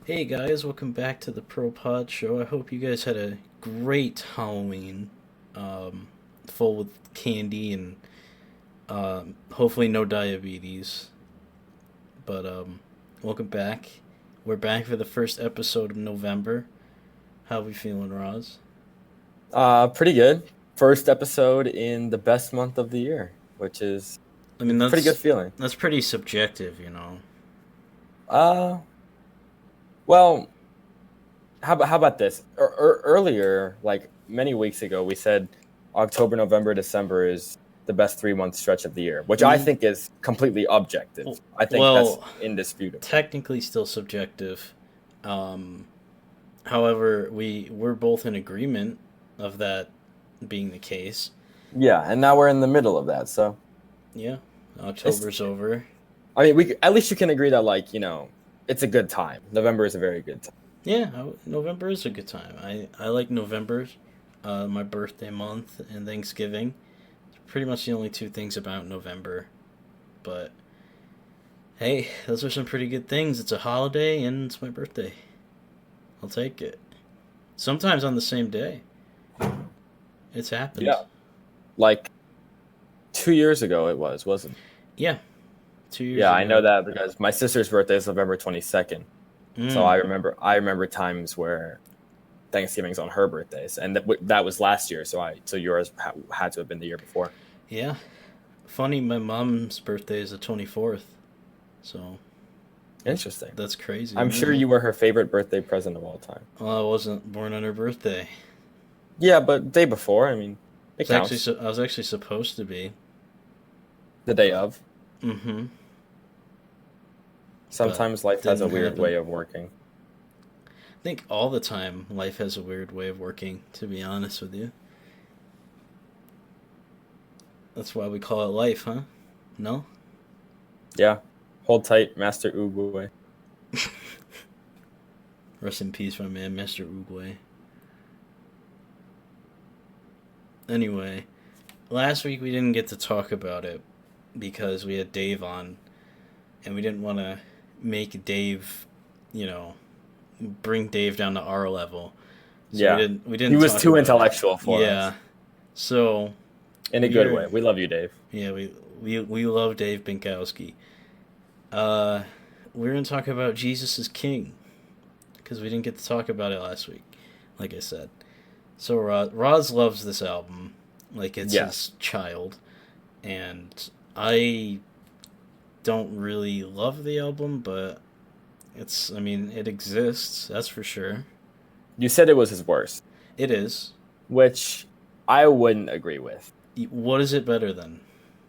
Hey guys, welcome back to the Pro Pod Show. I hope you guys had a great Halloween, um, full with candy and hopefully no diabetes. But welcome back. We're back for the first episode of November. How we feeling, Roz? Pretty good. First episode in the best month of the year, which is I a mean, pretty good feeling. that's pretty subjective. Uh, well, how about this? Earlier, like many weeks ago, we said October, November, December is the best 3 month stretch of the year, which I Mm, think is completely objective. I think that's well, indisputable. technically still subjective. Um, However, we're both in agreement of that being the case. Yeah, and now we're in the middle of that, so Yeah, it's. October's over. I mean, we at least you can agree that it's a good time. November is a very good time. Yeah, November is a good time. I like November, my birthday month, and Thanksgiving. It's pretty much the only two things about November. But hey, those are some pretty good things. It's a holiday and it's my birthday. I'll take it. Sometimes on the same day. It's happened. Yeah, like 2 years ago it wasn't. Yeah, 2 years Yeah, I know ago. that because my sister's birthday is November 22nd. So Mm, I remember times where Thanksgiving's on her birthdays, and that was last year. So yours had to have been the year before. yeah. Funny, my mom's birthday is the 24th. So Interesting. that's crazy. I'm sure Yeah. you were her favorite birthday present of all time. Well, I wasn't born on her birthday. Yeah, but day before, I mean, it counts. I was actually supposed to be. The day of. Mm-hmm. But Sometimes life has a didn't weird happen. way of working. I think all the time life has a weird way of working, to be honest with you. That's why we call it life, huh? No? Yeah. Hold tight, Master Uguay. Rest in peace, my man, Mr. Uruguay. Anyway, last week we didn't get to talk about it because we had Dave on, and we didn't want to make Dave, you know, bring Dave down to our level. So Yeah. we He didn't was talk too about it. intellectual for us. Yeah. So In a good we're way. We love you, Dave. yeah, we love Dave Binkowski. Uh we're gonna talk about Jesus is King because we didn't get to talk about it last week, like I said. So Roz loves this album like it's his Yes. child, and I don't really love the album, but I mean, it exists, that's for sure. You said it was his worst, It is. which I wouldn't agree with. What is it better than?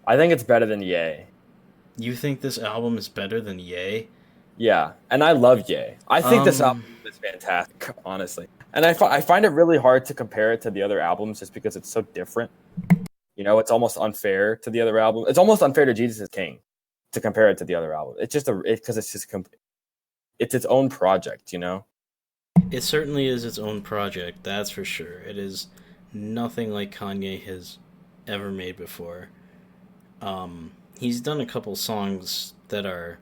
I think it's better than Ye. You think this album is better than Yay? Yeah, and I love Ye. I think this album Um, is fantastic, honestly. And I find it really hard to compare it to the other albums just because it's so different. It's almost unfair to the other album. It's almost unfair to Jesus is King to compare it to the other album. It's just because it's its own project. it certainly is its own project, that's for sure. It is nothing like Kanye has ever made before. He's done a couple songs that are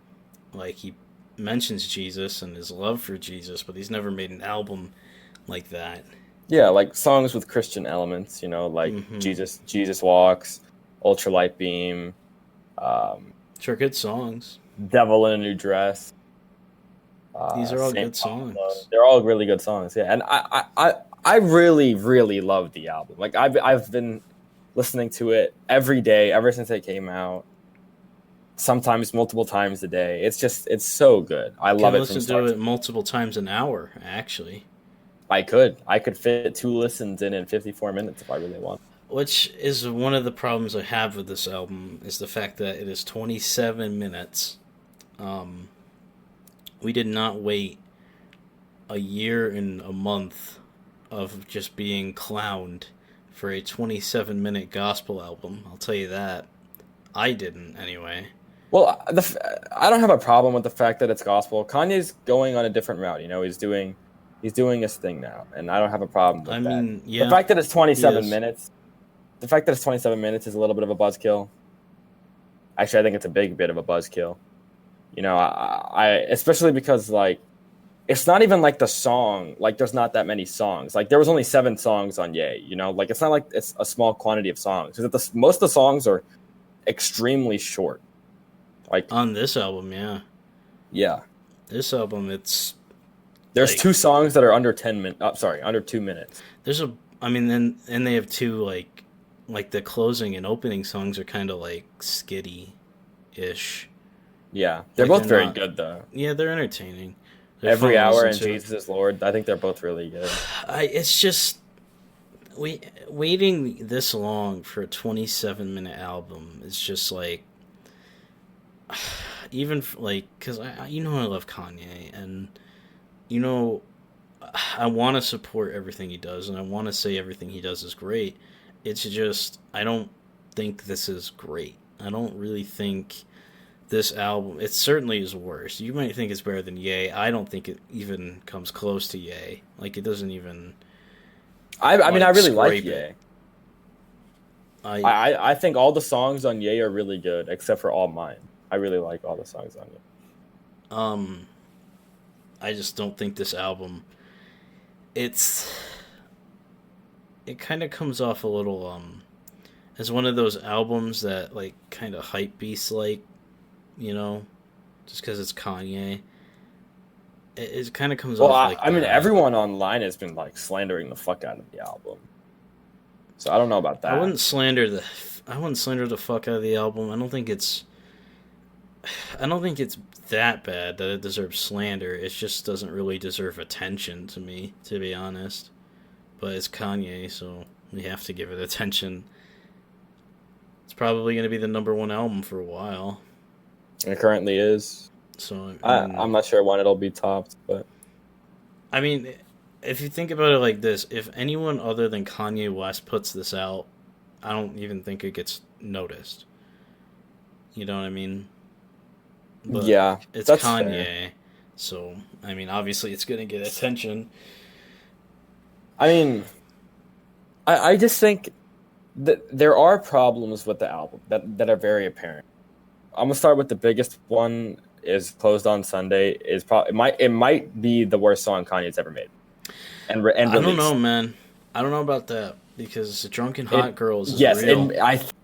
like he mentions Jesus and his love for Jesus, but he's never made an album like that. Yeah, like songs with Christian elements. Like Mm-hmm. Jesus Walks, Ultralight Beam, um, Sure, good songs. Devil in a New Dress. These are all Saint good Pablo. songs. They're all really good songs. Yeah, and I really really love the album. Like I've been listening to it every day ever since it came out. Sometimes multiple times a day. It's so good. I Can love it from listen to start to it multiple times an hour, actually. I could fit two listens in 54 minutes if I really want. Which is one of the problems I have with this album is the fact that it is 27 minutes. Um, we did not wait a year and a month of just being clowned for a 27-minute gospel album. I'll tell you that. I didn't, anyway. Well, I don't have a problem with the fact that it's gospel. Kanye's going on a different route. He's doing his thing now, and I don't have a problem I with that. mean, The yeah, fact that it's he 27 is. minutes, the fact that it's 27 minutes is a little bit of a buzzkill. Actually, I think it's a big bit of a buzzkill. I especially because like it's not even like the song. Like, there's not that many songs. Like, there was only 7 songs on Yay. You know, like it's not like it's a small quantity of songs. Because most of the songs are extremely short. Like On this album, yeah. yeah, This album, it's there's like 2 songs that are under 10 minutes. Under 2 minutes. there's a. I mean, then and they have two like the closing and opening songs are kind of like skitty, ish. Yeah, they're Like, both they're very not- good though. Yeah, they're entertaining. They're Every fun to Hour listen and to. Jesus is Lord. I think they're both really good. It's just waiting this long for a 27-minute album is just like even like because I I love Kanye and you know I want to support everything he does and I want to say everything he does is great. It's just I don't think this is great. I don't really think this album. It certainly is worse. You might think it's better than Yay. I don't think it even comes close to Yay. Like it doesn't even. I mean, I really like scrape Yay. it. I think all the songs on Yay are really good, except for All Mine. I really like all the songs on Yay. I just don't think this album. It kind of comes off a little as one of those albums that like kind of hype beast like, just because it's Kanye. It kind of comes Well, off like I mean, that. everyone online has been like slandering the fuck out of the album, so I don't know about that. I wouldn't slander the fuck out of the album. I don't think it's that bad that it deserves slander. It just doesn't really deserve attention to me, to be honest. But it's Kanye, so we have to give it attention. It's probably going to be the number 1 album for a while. It currently is. So I'm not sure when it'll be topped, but I mean, if you think about it like this, if anyone other than Kanye West puts this out, I don't even think it gets noticed. You know what I mean? But yeah, it's that's Kanye, fair. so I mean, obviously, it's gonna get attention. I mean, I just think that there are problems with the album that are very apparent. I'm gonna start with the biggest one. Is Closed on Sunday is probably it might be the worst song Kanye's ever made, and I don't released. know, man. I don't know about that because Drunken Hot Girls is yes, real.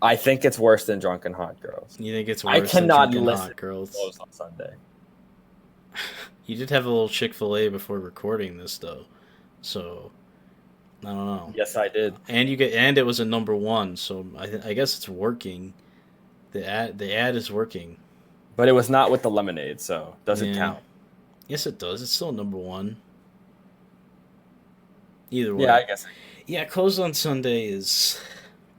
I think it's worse than Drunken Hot Girls. You think it's I worse than cannot Drunken listen Hot Girls? to Closed on Sunday. You did have a little Chick-fil-A before recording this, though, so I don't know. Yes, I did. And it was a number 1, so I guess it's working. The ad is working. But it was not with the lemonade, so doesn't count. Yes, it does. It's still number 1. Either way. Yeah, I guess. Yeah, Closed on Sunday is,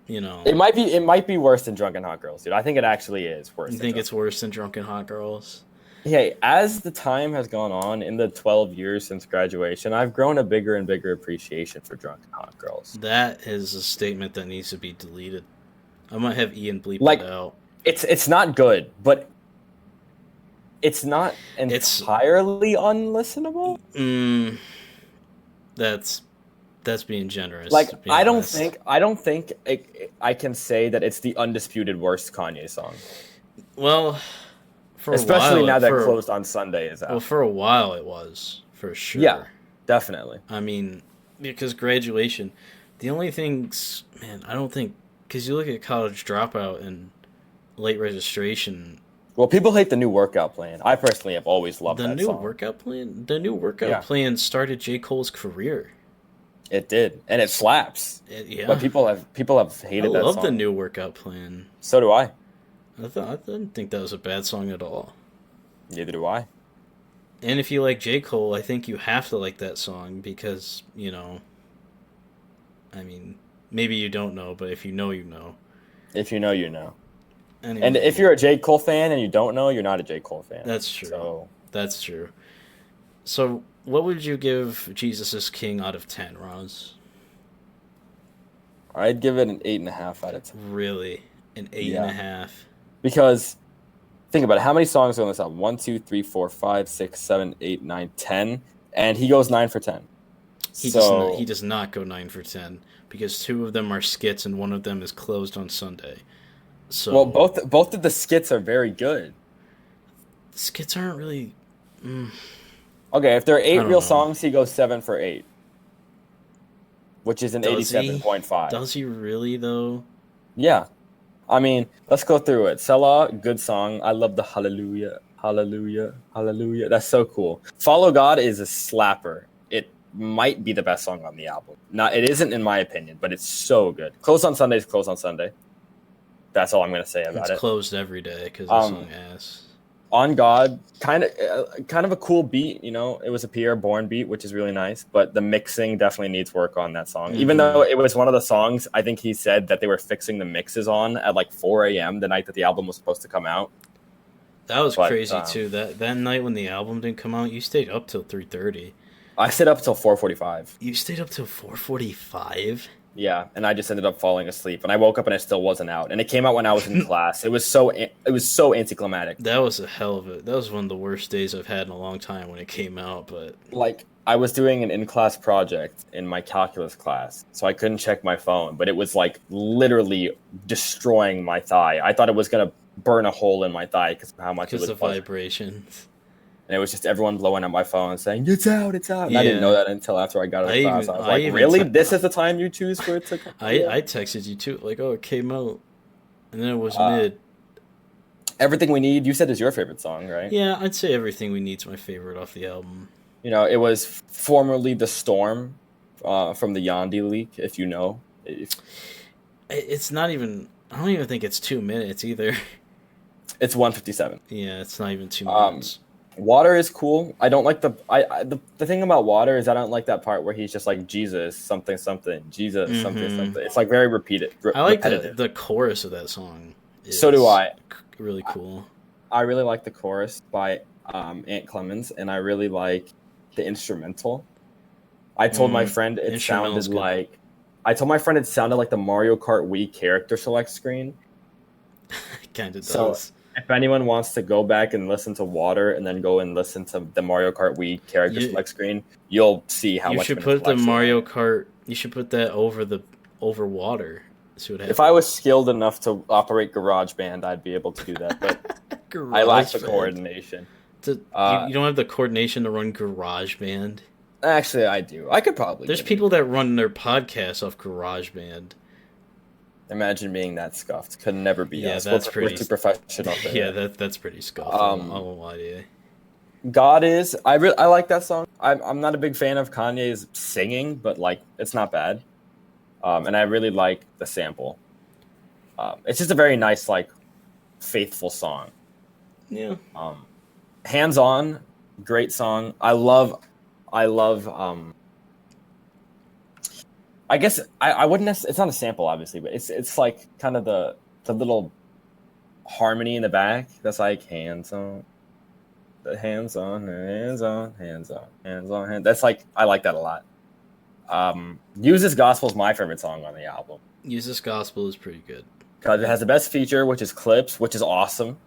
It might be worse than Drunken Hot Girls, dude. I think it actually is worse. You think it's worse than Drunken Hot Girls? Hey, as the time has gone on in the 12 years since graduation, I've grown a bigger and bigger appreciation for Drunken Hot Girls. That is a statement that needs to be deleted. I might have Ian bleep Like, it out. It's not good, but it's not entirely unlistenable. That's being generous. Like, to be I don't honest. think I can say that it's the undisputed worst Kanye song. Well, for especially a while, now that Closed on Sunday is out. Well, for a while it was for sure. Yeah, definitely. I mean, because Graduation, the only things, man, I don't think because you look at College Dropout and Late Registration. Well, people hate the new workout plan. I personally have always loved that song. Workout plan. The new workout plan started J. Cole's career. It did, and it slaps. Yeah, but people have hated that song. I love the new workout plan. So do I. I didn't think that was a bad song at all. Neither do I. And if you like J. Cole, I think you have to like that song because, I mean, maybe you don't know, but if you know, you know. If you know, you know. Anyway, and if you're a J. Cole fan and you don't know, you're not a J. Cole fan. That's true. So. That's true. So, what would you give Jesus is King out of 10, Roz? I'd give it an 8.5 out of 10. Really? An 8.5? Because, think about it. How many songs are on this album? 1, 2, 3, 4, 5, 6, 7, 8, 9, 10. And he goes 9 for 10. He does not go 9 for 10 because 2 of them are skits and 1 of them is Closed on Sunday. So, well, both of the skits are very good. Skits aren't really. Okay, if there are I 8 don't real know. songs, he goes 7 for 8, which is an Does he? 87.5. Does he really though? Yeah. I mean, let's go through it. Selah, good song. I love the hallelujah, hallelujah, hallelujah. That's so cool. Follow God is a slapper. It might be the best song on the album. Not, it isn't in my opinion, but it's so good. Close on Sunday is Close on Sunday. That's all I'm gonna say It's about it. closed every day because the Um, song ass. on God, kind of a cool beat. You know, it was a Pierre Bourne beat, which is really nice. But the mixing definitely needs work on that song. Even Mm-hmm. though it was one of the songs, I think he said that they were fixing the mixes on at like 4 a.m. the night that the album was supposed to come out. That was But crazy too. That night when the album didn't come out, you stayed up till 3:30. I stayed up till 4:45. You stayed up till 4:45. Yeah, and I just ended up falling asleep. And I woke up and it still wasn't out. And it came out when I was in class. It was so anticlimactic. That was a hell of it. That was one of the worst days I've had in a long time when it came out. But Like I was doing an in-class project in my calculus class, so I couldn't check my phone, but it was like literally destroying my thigh. I thought it was gonna burn a hole in my thigh because of how much it because was of buzzing. vibrations, And it was just everyone blowing up my phone saying, "It's out, it's out." And I didn't yeah. know that until after I got out of I class. even I was I like, even "Really? te- This is the time you choose for it to come?" I texted you too, like, oh, it came out, and then it was Uh, mid. Everything We Need, you said, is your favorite song, right? Yeah, I'd say Everything We Need's my favorite off the album. You know, it was formerly The Storm from the Yandi leak, if you know. It's not even. I don't even think it's 2 minutes either. It's 157. Yeah, it's not even two Um, minutes. Water is cool. I don't like the thing about Water is I don't like that part where he's just like Jesus something something Jesus something Mm-hmm. something. It's like very I like repetitive. the chorus of that song. So do Is I. really cool. I really like the chorus by Aunt Clemens, and I really like the instrumental. I told my friend it Instrumental's sounded good. like I told my friend it sounded like the Mario Kart Wii character select screen. It kind of So does. if anyone wants to go back and listen to Water and then go and listen to the Mario Kart Wii character You select screen, you'll see how you much should of an put the intellectual I Mario am. Kart. You should put that over water. See what happens. If I was skilled enough to operate GarageBand, I'd be able to do that, but I lack the GarageBand. coordination. You don't have the coordination to run GarageBand. Actually, I do. I could probably. There's get it. people that run their podcasts off GarageBand. Imagine being that scuffed. Could never be Yeah, us. that's We're pretty. too professional. For Yeah, that. that's pretty scuffed. I Um, won't lie to you. God is. I like that song. I'm not a big fan of Kanye's singing, but like it's not bad. And I really like the sample. It's just a very nice, like, faithful song. Yeah. Hands On, great song. I love. I guess I wouldn't. It's not a sample, obviously, but it's like kind of the little harmony in the back that's like hands on, hands on, hands on, hands on, hands on, hands. That's like I like that a lot. Use This Gospel is my favorite song on the album Use This Gospel is pretty good. because it has the best feature, which is clips, which is awesome.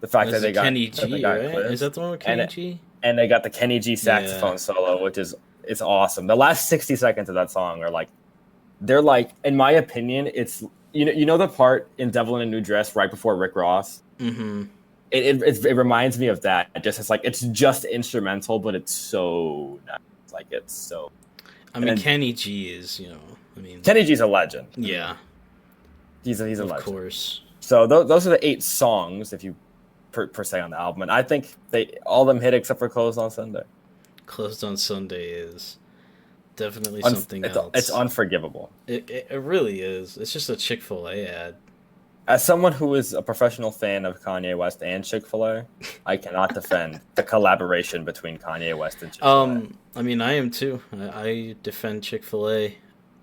The fact That's that Kenny that they G, got right? clips. Is that the one with And Kenny it- G? and they got the Kenny G saxophone Yeah. solo, which is it's awesome. The last 60 seconds of that song are like they're like, in my opinion, it's you know the part in Devil in a New Dress right before Rick Ross. Mm-hmm. It reminds me of that. It's just instrumental, but it's so nice. Like it's so. I mean, then- Kenny G is, Kenny G's a legend. yeah, He's a of legend. course. So those are the 8 songs, if you per se on the album, and I think they all of them hit except for Closed on Sunday. Closed on Sunday is definitely something else. It's unforgivable. It really is. It's just a Chick-fil-A ad. As someone who is a professional fan of Kanye West and Chick-fil-A, I cannot defend the collaboration between Kanye West and Chick-fil-A. I mean, I am too. I defend Chick-fil-A.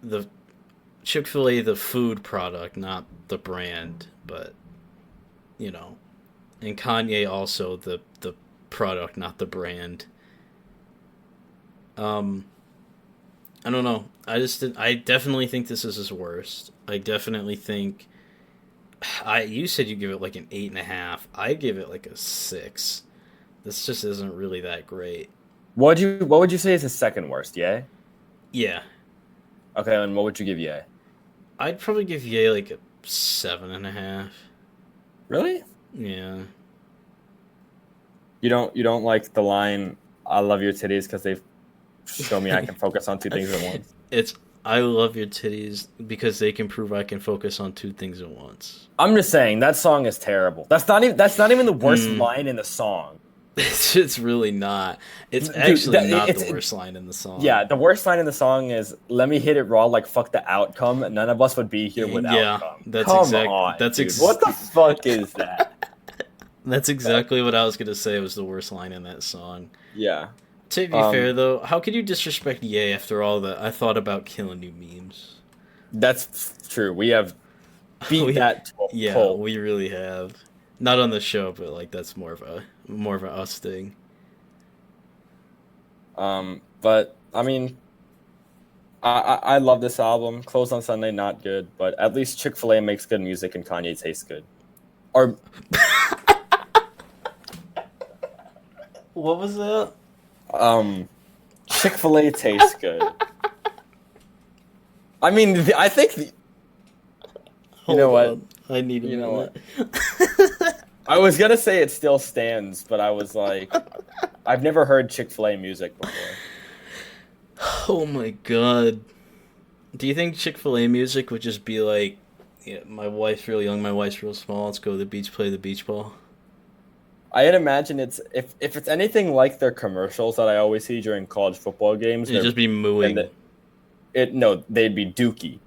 The Chick-fil-A, the food product, not the brand, but and Kanye also the product, not the brand. I don't know. I definitely think this is his worst. I definitely think. You said you give it like an 8.5. I give it like a 6. This just isn't really that great. What would you say is his second worst? Yay. Yeah, Okay, and what would you give Yay? I'd probably give Ye like a 7.5. Really? Yeah. You don't like the line I love your titties because they show me I can focus on two things at once. It's I love your titties because they can prove I can focus on two things at once. I'm just saying that song is terrible. That's not even the worst line in the song. It's really not. It's actually not the worst line in the song. Yeah, the worst line in the song is "Let me hit it raw like fuck the outcome. None of us would be here without." What the fuck is that? That's exactly what I was gonna say was the worst line in that song. Yeah. To be fair though, how could you disrespect Ye after all the I thought about killing you memes? That's true. We have beat that. Yeah, we really have. Not on the show, but like that's more of a us thing. But I mean, I love this album. Closed on Sunday, not good, but at least Chick-fil-A makes good music and Kanye tastes good. Or what was that? Chick-fil-A tastes good. I mean, I think. What? I need a minute. I was gonna say it still stands, but I was like, I've never heard Chick-fil-A music before. Oh my god. Do you think Chick-fil-A music would just be like, yeah, my wife's real young, my wife's real small, let's go to the beach, play the beach ball? I'd imagine it's if it's anything like their commercials that I always see during college football games. It'd just be mooing. They'd be dookie.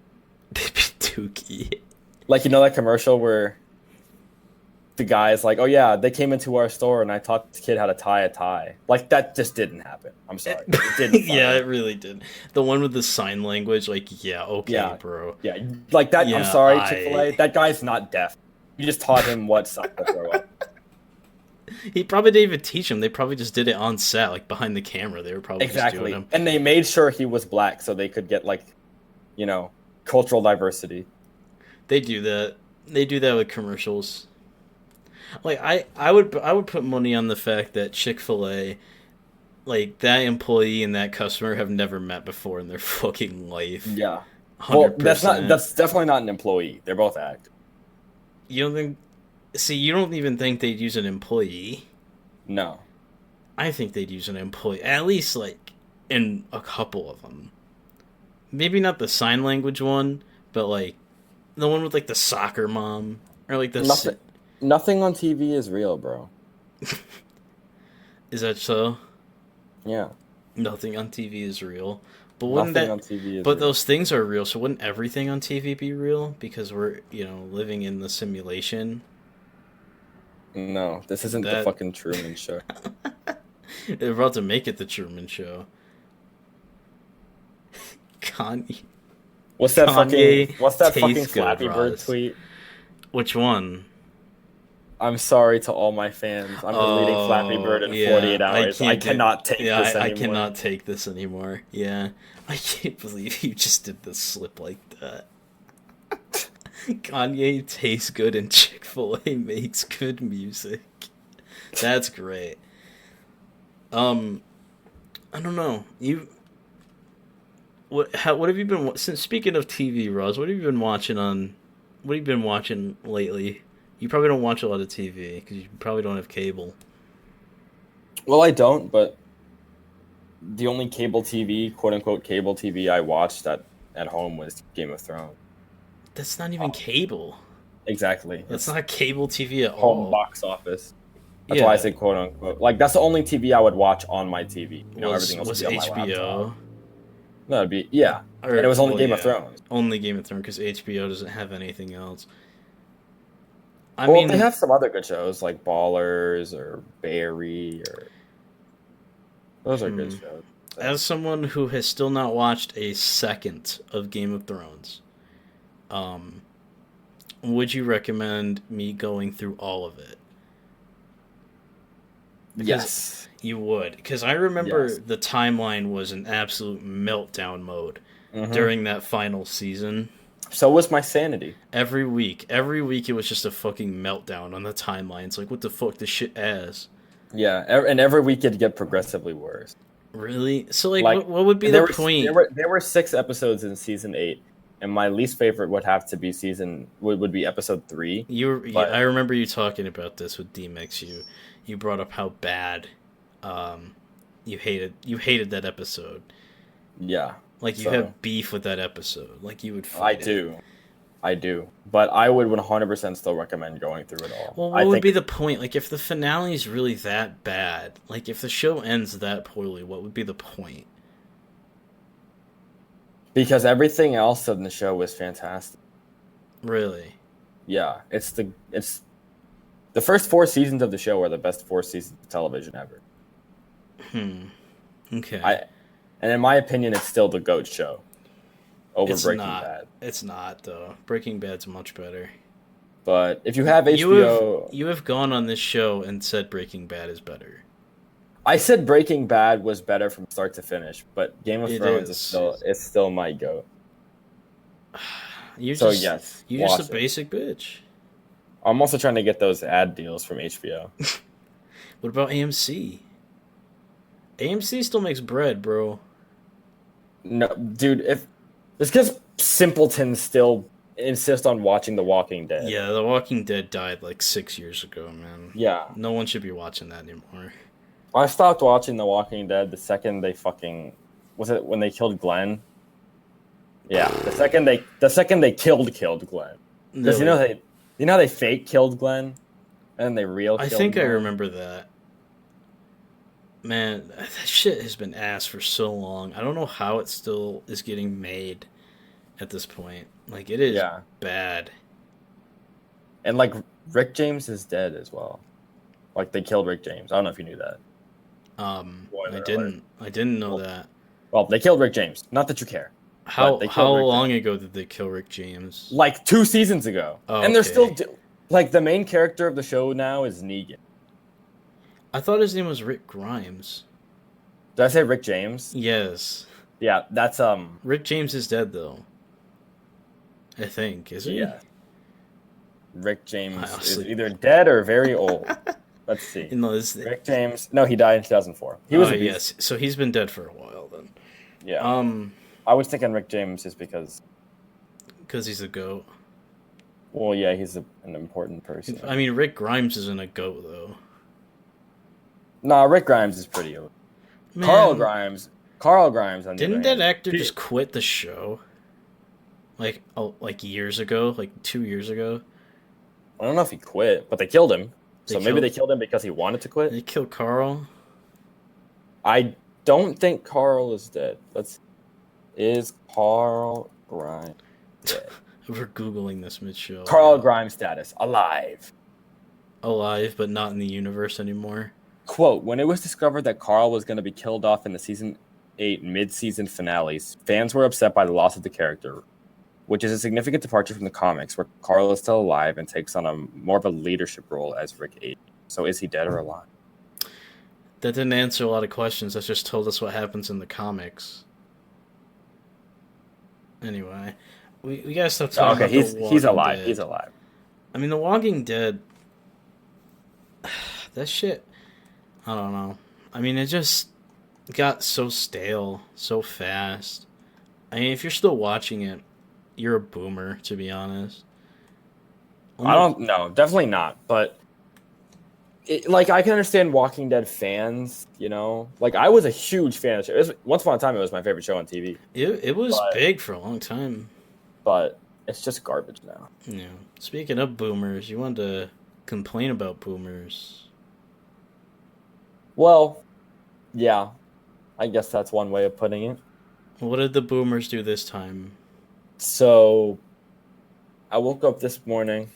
They'd be dookie. Like, that commercial where the guy is like, oh yeah, they came into our store and I taught the kid how to tie a tie. Like, that just didn't happen. I'm sorry. It didn't. Yeah, it really did. The one with the sign language, like, yeah, okay, yeah, bro. Yeah, like that. Yeah, I'm sorry, Chick-fil-A. That guy's not deaf. You just taught him what sign to throw up. He probably didn't even teach him. They probably just did it on set, like behind the camera. They were probably just doing him. And they made sure he was black so they could get cultural diversity. They do that. They do that with commercials. Like I would put money on the fact that Chick-fil-A, like that employee and that customer have never met before in their fucking life. Yeah. 100%. Well, that's definitely not an employee. They're both actors. You don't think? See, you don't even think they'd use an employee? No. I think they'd use an employee, at least like in a couple of them. Maybe not the sign language one, but like the one with like the soccer mom or like the nothing on TV is real, bro. Is that so? Yeah. Nothing on TV is real. But those things are real, so wouldn't everything on TV be real? Because we're, living in the simulation. No, this isn't the fucking Truman Show. They're about to make it the Truman Show. Kanye. What's that fucking Flappy Bird tweet? Which one? I'm sorry to all my fans. I'm deleting Flappy Bird in 48 hours. I cannot take this anymore. I cannot take this anymore. Yeah. I can't believe you just did the slip like that. Kanye tastes good and Chick-fil-A makes good music. That's great. I don't know. What have you been speaking of TV, Roz? What have you been watching lately? You probably don't watch a lot of TV because you probably don't have cable. Well, I don't, but the only cable TV, quote unquote cable TV I watched at home was Game of Thrones. That's not even cable. Exactly. That's not cable TV at all. Home box office. That's why I say quote unquote. Like, that's the only TV I would watch on my TV. Everything else was would be on HBO. my laptop. No, it'd be and it was only Game of Thrones. Only Game of Thrones because HBO doesn't have anything else. I mean, they have some other good shows like Ballers or Barry or those are good shows. As someone who has still not watched a second of Game of Thrones, would you recommend me going through all of it? Yes. You would. Because I remember the timeline was an absolute meltdown mode during that final season. So was my sanity. Every week it was just a fucking meltdown on the timeline. It's like, what the fuck, this shit ass. Yeah, and every week it'd get progressively worse. Really? So, what would be the point? There were 6 episodes in season 8, and my least favorite would have to be would be episode 3. I remember you talking about this with D-Mix. You brought up how bad you hated that episode. Yeah. Like you So have beef with that episode. Like you would I fight it. do. I do. But I would 100% still recommend going through it all. Well, I what would think be the point? Like if the finale is really that bad, like if the show ends that poorly, what would be the point? because everything else in the show was fantastic. Really? Yeah, it's the first 4 seasons of the show are the best 4 seasons of television ever. Okay. And in my opinion, it's still the GOAT show over It's Breaking not. Bad. It's not though. Breaking Bad's much better. But if you have HBO, You have gone on this show and said Breaking Bad is better. I said Breaking Bad was better from start to finish, but Game of It Thrones is. is still my GOAT. You're So just, yes, you're just watch a it. basic bitch. I'm also trying to get those ad deals from HBO. What about AMC? AMC still makes bread, bro. No, dude, if it's because simpletons still insist on watching The Walking Dead. Yeah, The Walking Dead died like 6 years ago, man. Yeah. No one should be watching that anymore. I stopped watching The Walking Dead the second they fucking was it when they killed Glenn? Yeah, the second they killed Glenn. Because you know they fake killed Glenn, and then they real. I killed think I Glenn? remember that. Man, that shit has been ass for so long. I don't know how it still is getting made at this point. Like, it is bad. And like Rick James is dead as well. Like they killed Rick James. I don't know if you knew that. I didn't know that. Well, they killed Rick James. Not that you care. How they killed Rick long James. ago did they kill Rick James? Like 2 seasons ago. Oh, and they're okay. still like the main character of the show now is Negan. I thought his name was Rick Grimes. Did I say Rick James? Yes. Yeah, that's Rick James is dead though. I think, is he? Yeah. Rick James is honestly- either dead or very old. Let's see. No, Rick James. No, he died in 2004. He was a beast. yes. So he's been dead for a while then. Yeah. I was thinking Rick James is because he's a goat. well, yeah, he's an important person. I mean, Rick Grimes isn't a goat though. Nah, Rick Grimes is pretty old. Man, Carl Grimes. On the Didn't other that hand, actor just quit the show? Like years ago, like 2 years ago. I don't know if he quit, but they killed him. Maybe killed- they killed him because he wanted to quit. They killed Carl. I don't think Carl is dead. Is Carl Grimes dead? We're googling this mid-show. Carl Grimes status alive. Alive, but not in the universe anymore. Quote, when it was discovered that Carl was going to be killed off in the season 8 mid-season finales, fans were upset by the loss of the character, which is a significant departure from the comics, where Carl is still alive and takes on more of a leadership role as Rick 8. So is he dead or alive? That didn't answer a lot of questions. That just told us what happens in the comics. Anyway, we gotta stop talking Okay, about he's alive. Dead. He's alive. I mean, The Walking Dead... That shit... I don't know. I mean, it just got so stale so fast. I mean, if you're still watching it, you're a boomer, to be honest. I don't know. Definitely not. But, I can understand Walking Dead fans, you know? Like, I was a huge fan of the show. Once upon a time, it was my favorite show on TV. It was big for a long time. But it's just garbage now. Yeah. Speaking of boomers, you wanted to complain about boomers. Well, yeah. I guess that's one way of putting it. What did the boomers do this time? So, I woke up this morning,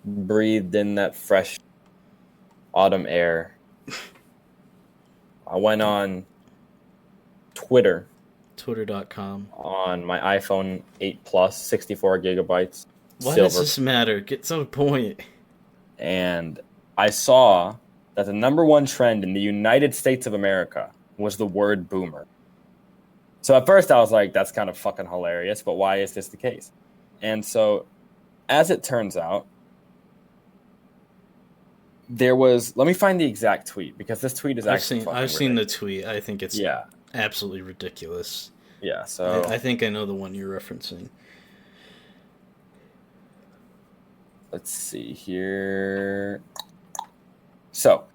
breathed in that fresh autumn air. I went on Twitter. Twitter.com. On my iPhone 8 Plus, 64 gigabytes. Why silver. does this matter? Get to the point. And I saw that the number one trend in the United States of America was the word boomer. So at first I was like, that's kind of fucking hilarious, but why is this the case? And so, as it turns out, there was... Let me find the exact tweet, because this tweet is actually I've seen the tweet. I think it's absolutely ridiculous. Yeah, so... I think I know the one you're referencing. Let's see here. So,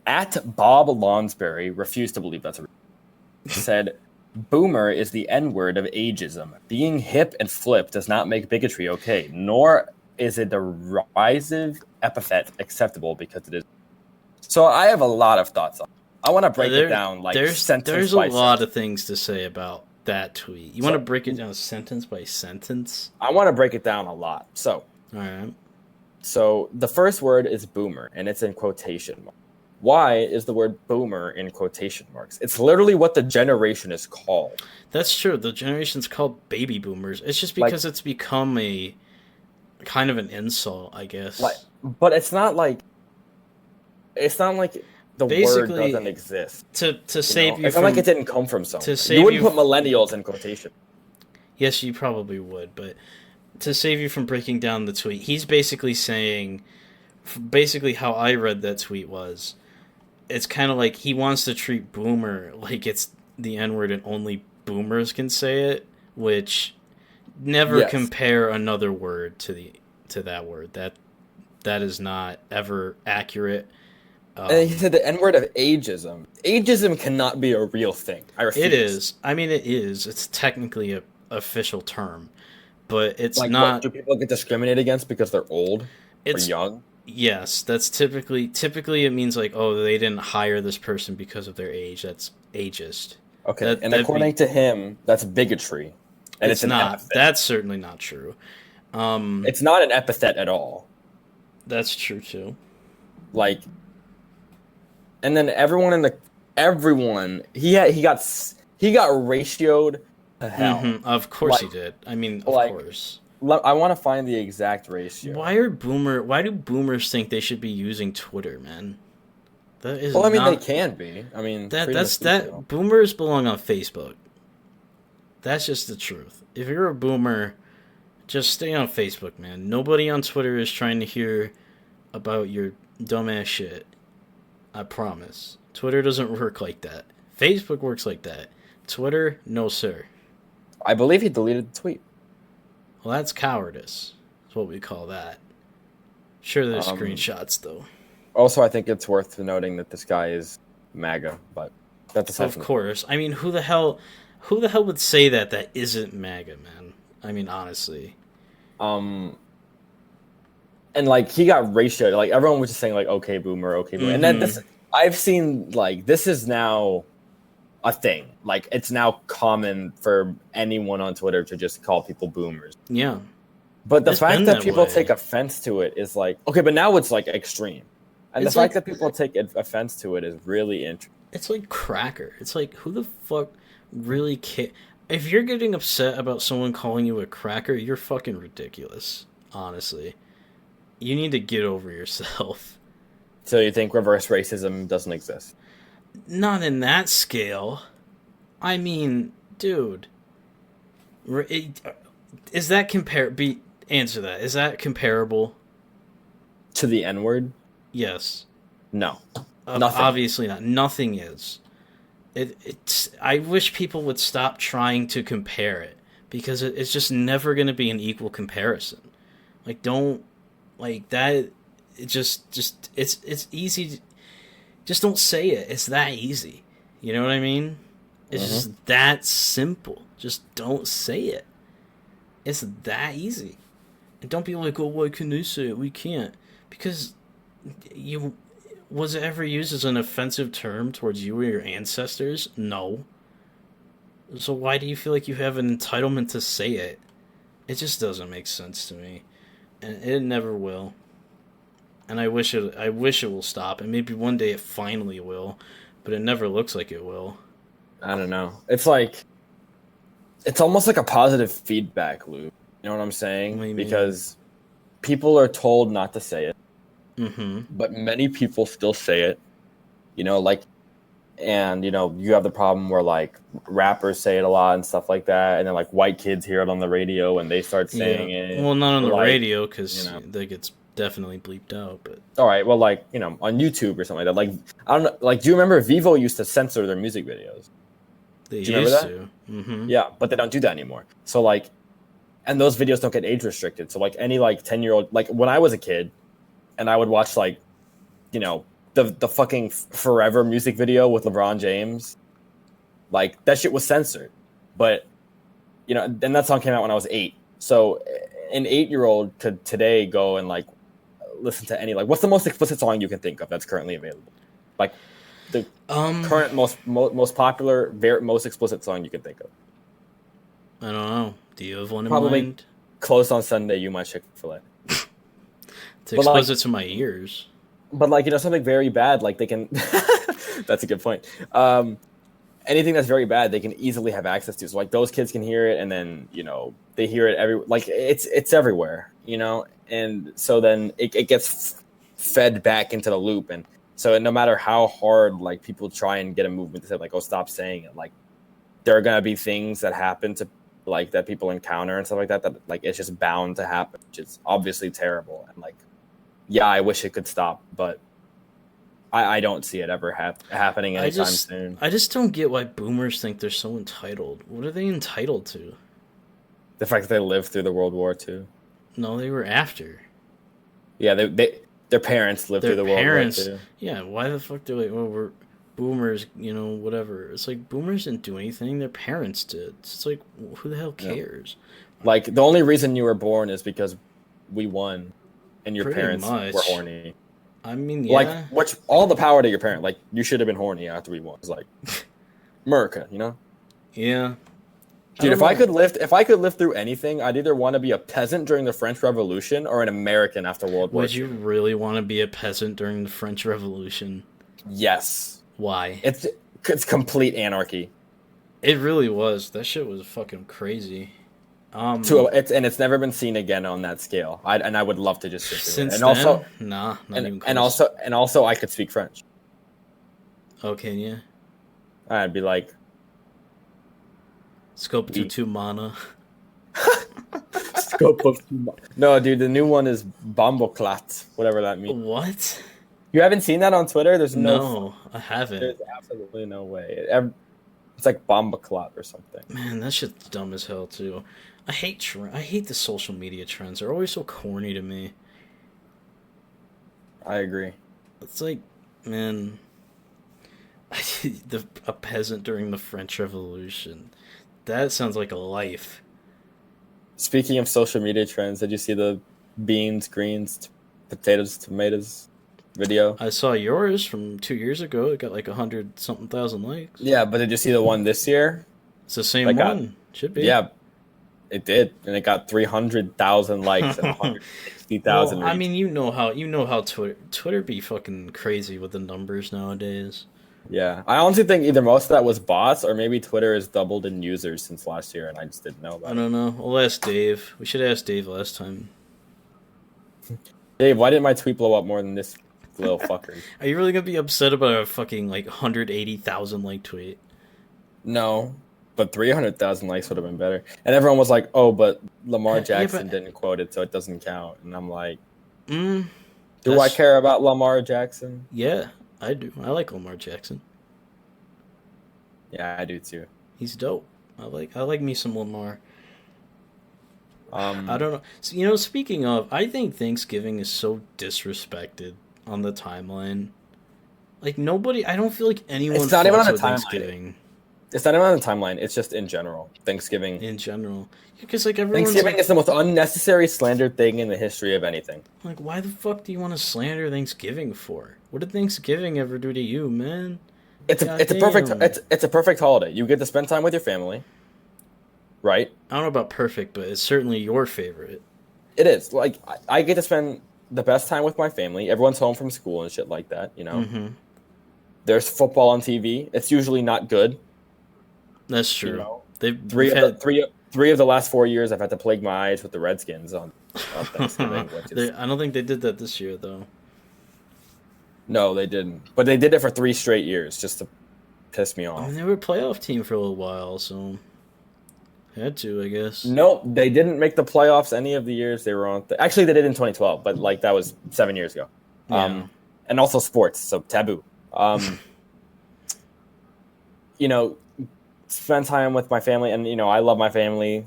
at Bob Lonsberry refused to believe that's a said, "Boomer is the N-word of ageism. Being hip and flip does not make bigotry okay, nor is a derisive epithet acceptable because it is." So I have a lot of thoughts on it. I want to break it down like sentence there's by a lot sentence. of things to say about that tweet. You want to break it down sentence by sentence? I want to break it down a lot. So, all right. So the first word is boomer, and it's in quotation marks. Why is the word boomer in quotation marks? It's literally what the generation is called. That's true. The generation's called baby boomers. It's just because it's become a kind of an insult, I guess. But it's not like the word doesn't exist. To save you it's from, not like it didn't come from somewhere. You wouldn't put millennials in quotation. Yes, you probably would, but to save you from breaking down the tweet, he's basically saying, how I read that tweet was, it's kind of like he wants to treat boomer like it's the N-word and only boomers can say it, which never compare another word to that word. That is not ever accurate. And he said the N-word of ageism. Ageism cannot be a real thing. I refuse. It is. I mean, it is. It's technically a official term, but it's not. What, do people get discriminated against because they're old or young? Yes, that's typically it means like, oh, they didn't hire this person because of their age. That's ageist. Okay, and according to him, that's bigotry. And it's not. Epithet. That's certainly not true. It's not an epithet at all. That's true too. And then everyone he got ratioed to hell. Mm-hmm. Of course he did. I mean, of course. I want to find the exact ratio. Why do boomers think they should be using Twitter, man? That is they can be. I mean, boomers belong on Facebook. That's just the truth. If you're a boomer, just stay on Facebook, man. Nobody on Twitter is trying to hear about your dumbass shit. I promise. Twitter doesn't work like that. Facebook works like that. Twitter, no sir. I believe he deleted the tweet. Well, that's cowardice. That's what we call that. Sure, there's screenshots, though. Also, I think it's worth noting that this guy is MAGA, but that's of course. I mean, who the hell would say that isn't MAGA, man? I mean, honestly. And he got ratioed. Everyone was just saying okay, boomer, okay, boomer. Mm-hmm. And then I've seen this is now a thing. It's now common for anyone on Twitter to just call people boomers. Yeah. But the fact that people take offense to it is okay, but now it's extreme. And the fact that people take offense to it is really interesting. It's like cracker. It's who the fuck really cares? If you're getting upset about someone calling you a cracker, you're fucking ridiculous, honestly. You need to get over yourself. So you think reverse racism doesn't exist? Not in that scale. I mean, dude. Is that answer that. Is that comparable? To the N-word? Yes. No. Nothing. Obviously not. Nothing is. I wish people would stop trying to compare it. Because it's just never going to be an equal comparison. Don't... that... It's easy... Just don't say it. It's that easy. You know what I mean? It's just that simple. Just don't say it. It's that easy. And don't be like, oh, why can they say it? We can't. Because was it ever used as an offensive term towards you or your ancestors? No. So why do you feel like you have an entitlement to say it? It just doesn't make sense to me. And it never will. And I wish it will stop, and maybe one day it finally will, but it never looks like it will. I don't know. It's it's almost like a positive feedback loop. You know what I'm saying? Because people are told not to say it, but many people still say it. And you have the problem where rappers say it a lot and stuff like that, and then white kids hear it on the radio and they start saying it. Well, not on the radio because that gets definitely bleeped out, but all right, well, on YouTube or something like that. I don't know. Do you remember Vivo used to censor their music videos? Do you remember that? Mm-hmm. Yeah, but they don't do that anymore. So and those videos don't get age restricted. So any 10-year-old, when I was a kid, and I would watch the fucking Forever music video with LeBron James. Like, that shit was censored. But, and that song came out when I was 8. So an 8-year-old could today go and, like, listen to any, like, what's the most explicit song you can think of that's currently available? Like, the current most popular, most explicit song you can think of. I don't know. Do you have one in Probably mind? Closed on Sunday, You My Chick-fil-A. It's explicit to my ears. But, like, something very bad, like, they can... That's a good point. Anything that's very bad, they can easily have access to. So, like, those kids can hear it, and then, they hear it like, it's everywhere, And so then it gets fed back into the loop. And so no matter how hard, like, people try and get a movement to say, like, oh, stop saying it, like, there are going to be things that happen to, like, that people encounter and stuff like that, like, it's just bound to happen, which is obviously terrible. And, like, yeah, I wish it could stop, but I don't see it ever happening anytime soon. I just don't get why boomers think they're so entitled. What are they entitled to? The fact that they lived through the World War II. No, they were after. Yeah, their parents lived through the World War II. Yeah, why the fuck do they? Well, we're boomers, whatever. It's like boomers didn't do anything. Their parents did. It's like, who the hell cares? Yeah. Like, the only reason you were born is because we won, and your Pretty parents much. were horny. I mean, yeah. Like, all the power to your parent. Like, you should have been horny after we won. It's like, America, Yeah. Dude, if I could live through anything, I'd either want to be a peasant during the French Revolution or an American after World War II. Would you really want to be a peasant during the French Revolution? Yes. Why? It's complete anarchy. It really was. That shit was fucking crazy. It's never been seen again on that scale. I would love to just sit through it. And then? also, nah, not even close. And also, I could speak French. Oh, can you? I'd be like, Scope to mana. Scope of no, dude. The new one is Bomboclat, whatever that means. What? You haven't seen that on Twitter? There's no, I haven't. There's absolutely no way. It's like Bomboclat or something. Man, that shit's dumb as hell too. I hate the social media trends. They're always so corny to me. I agree. It's like, man, a peasant during the French Revolution. That sounds like a life. Speaking of social media trends, did you see the beans, greens, potatoes, tomatoes video? I saw yours from 2 years ago. It got like 100-something thousand likes. Yeah, but did you see the one this year? It's the same one. Should be. Yeah, it did, and it got 300,000 likes and 160,000. Well, I mean, you know how Twitter be fucking crazy with the numbers nowadays. Yeah, I honestly think either most of that was bots, or maybe Twitter has doubled in users since last year, and I just didn't know about it. I don't know. We'll ask Dave. We should ask Dave last time. Dave, why didn't my tweet blow up more than this little fucker? Are you really gonna be upset about a fucking like 180,000 like tweet? No, but 300,000 likes would have been better. And everyone was like, "Oh, but Lamar Jackson didn't quote it, so it doesn't count." And I'm like, "Do I care about Lamar Jackson?" Yeah, I do. I like Lamar Jackson. Yeah, I do too. He's dope. I like me some Lamar. I don't know. So, speaking of, I think Thanksgiving is so disrespected on the timeline. Like, nobody, I don't feel like anyone it's not even on the Thanksgiving. It's not even on the timeline. It's just in general. Thanksgiving. In general. Because, like, everyone's Thanksgiving is the most unnecessary slandered thing in the history of anything. Like, why the fuck do you want to slander Thanksgiving for? What did Thanksgiving ever do to you, man? It's a perfect holiday. You get to spend time with your family. Right? I don't know about perfect, but it's certainly your favorite. It is. Like, I get to spend the best time with my family. Everyone's home from school and shit like that, Mm-hmm. There's football on TV. It's usually not good. That's true. Three of the last 4 years, I've had to plague my eyes with the Redskins on Thanksgiving. I don't think they did that this year, though. No, they didn't. But they did it for 3 straight years just to piss me off. I mean, they were a playoff team for a little while, so... Had to, I guess. Nope, they didn't make the playoffs any of the years they were on. Actually, they did in 2012, but like that was 7 years ago. Yeah. And also sports, so taboo. Spend time with my family, and I love my family.